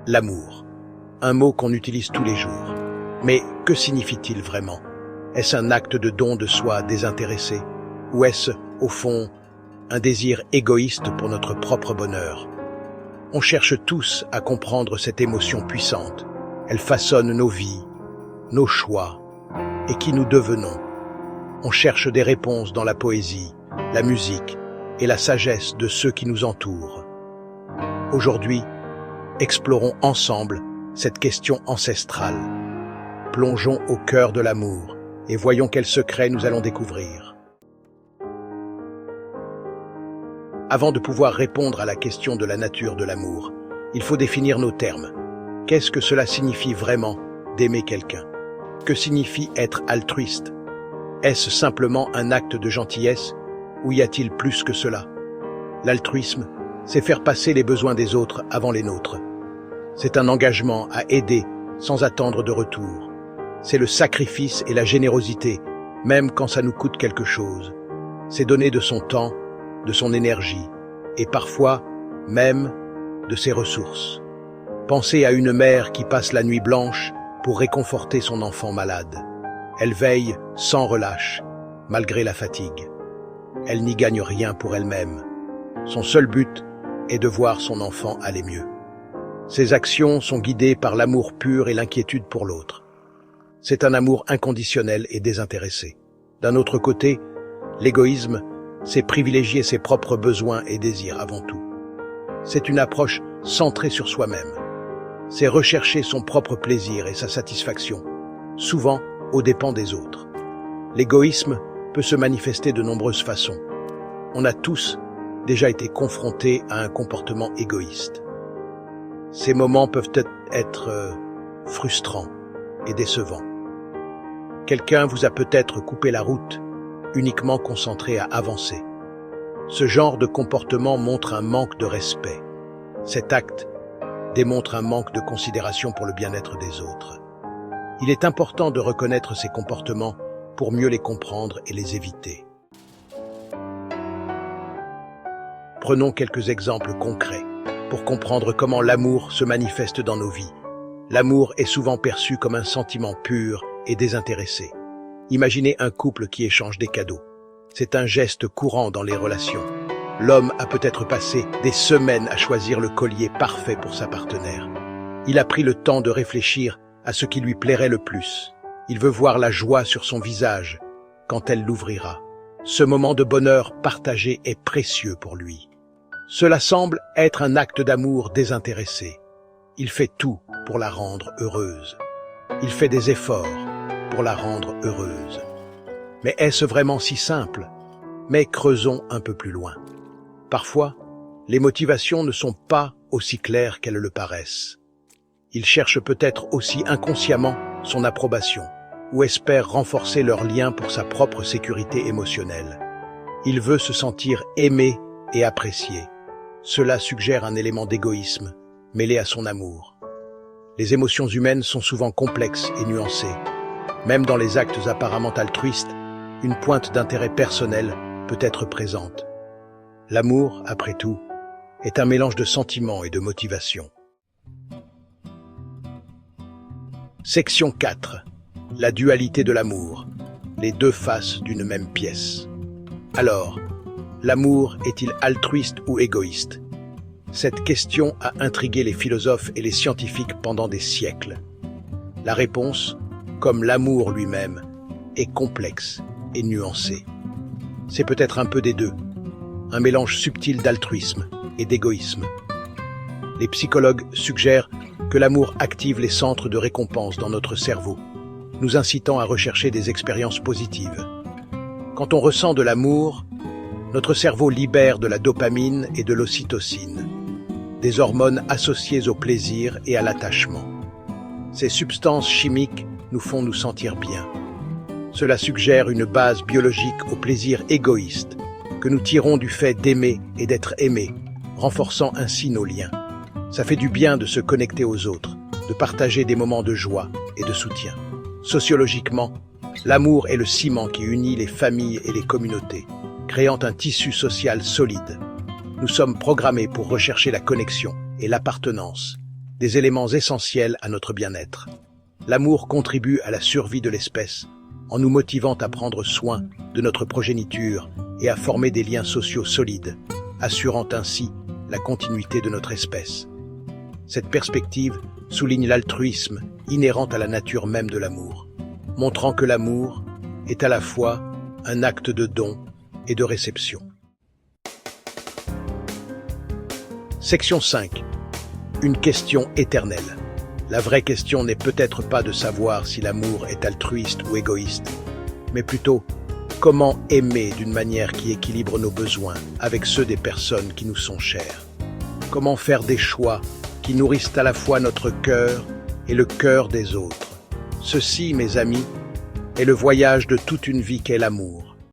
L'amour, un mot qu'on utilise tous les jours. Mais que signifie-t-il vraiment? Est-ce un acte de don de soi désintéressé? Ou est-ce, au fond, un désir égoïste pour notre propre bonheur? On cherche tous à comprendre cette émotion puissante. Elle façonne nos vies, nos choix et qui nous devenons. On cherche des réponses dans la poésie, la musique et la sagesse de ceux qui nous entourent. Aujourd'hui, explorons ensemble cette question ancestrale. Plongeons au cœur de l'amour et voyons quels secrets nous allons découvrir. Avant de pouvoir répondre à la question de la nature de l'amour, il faut définir nos termes. Qu'est-ce que cela signifie vraiment d'aimer quelqu'un? Que signifie être altruiste? Est-ce simplement un acte de gentillesse ou y a-t-il plus que cela? L'altruisme, c'est faire passer les besoins des autres avant les nôtres. C'est un engagement à aider sans attendre de retour. C'est le sacrifice et la générosité, même quand ça nous coûte quelque chose. C'est donner de son temps, de son énergie, et parfois même de ses ressources. Pensez à une mère qui passe la nuit blanche pour réconforter son enfant malade. Elle veille sans relâche, malgré la fatigue. Elle n'y gagne rien pour elle-même. Son seul but est de voir son enfant aller mieux. Ses actions sont guidées par l'amour pur et l'inquiétude pour l'autre. C'est un amour inconditionnel et désintéressé. D'un autre côté, l'égoïsme, c'est privilégier ses propres besoins et désirs avant tout. C'est une approche centrée sur soi-même. C'est rechercher son propre plaisir et sa satisfaction, souvent aux dépens des autres. L'égoïsme peut se manifester de nombreuses façons. On a tous déjà été confrontés à un comportement égoïste. Ces moments peuvent être frustrants et décevants. Quelqu'un vous a peut-être coupé la route, uniquement concentré à avancer. Ce genre de comportement montre un manque de respect. Cet acte démontre un manque de considération pour le bien-être des autres. Il est important de reconnaître ces comportements pour mieux les comprendre et les éviter. Prenons quelques exemples concrets pour comprendre comment l'amour se manifeste dans nos vies. L'amour est souvent perçu comme un sentiment pur et désintéressé. Imaginez un couple qui échange des cadeaux. C'est un geste courant dans les relations. L'homme a peut-être passé des semaines à choisir le collier parfait pour sa partenaire. Il a pris le temps de réfléchir à ce qui lui plairait le plus. Il veut voir la joie sur son visage quand elle l'ouvrira. Ce moment de bonheur partagé est précieux pour lui. Cela semble être un acte d'amour désintéressé. Il fait tout pour la rendre heureuse. Il fait des efforts pour la rendre heureuse. Mais est-ce vraiment si simple? Mais creusons un peu plus loin. Parfois, les motivations ne sont pas aussi claires qu'elles le paraissent. Il cherche peut-être aussi inconsciemment son approbation ou espère renforcer leur lien pour sa propre sécurité émotionnelle. Il veut se sentir aimé et apprécié. Cela suggère un élément d'égoïsme mêlé à son amour. Les émotions humaines sont souvent complexes et nuancées. Même dans les actes apparemment altruistes, une pointe d'intérêt personnel peut être présente. L'amour, après tout, est un mélange de sentiments et de motivations. Section 4. La dualité de l'amour. Les deux faces d'une même pièce. Alors, l'amour est-il altruiste ou égoïste? Cette question a intrigué les philosophes et les scientifiques pendant des siècles. La réponse, comme l'amour lui-même, est complexe et nuancée. C'est peut-être un peu des deux, un mélange subtil d'altruisme et d'égoïsme. Les psychologues suggèrent que l'amour active les centres de récompense dans notre cerveau, nous incitant à rechercher des expériences positives. Quand on ressent de l'amour, notre cerveau libère de la dopamine et de l'ocytocine, des hormones associées au plaisir et à l'attachement. Ces substances chimiques nous font nous sentir bien. Cela suggère une base biologique au plaisir égoïste que nous tirons du fait d'aimer et d'être aimé, renforçant ainsi nos liens. Ça fait du bien de se connecter aux autres, de partager des moments de joie et de soutien. Sociologiquement, l'amour est le ciment qui unit les familles et les communautés, créant un tissu social solide. Nous sommes programmés pour rechercher la connexion et l'appartenance, des éléments essentiels à notre bien-être. L'amour contribue à la survie de l'espèce en nous motivant à prendre soin de notre progéniture et à former des liens sociaux solides, assurant ainsi la continuité de notre espèce. Cette perspective souligne l'altruisme inhérent à la nature même de l'amour, montrant que l'amour est à la fois un acte de don et de réception. Section 5. Une question éternelle. La vraie question n'est peut-être pas de savoir si l'amour est altruiste ou égoïste, mais plutôt comment aimer d'une manière qui équilibre nos besoins avec ceux des personnes qui nous sont chères. Comment faire des choix qui nourrissent à la fois notre cœur et le cœur des autres. Ceci, mes amis, est le voyage de toute une vie qu'est l'amour.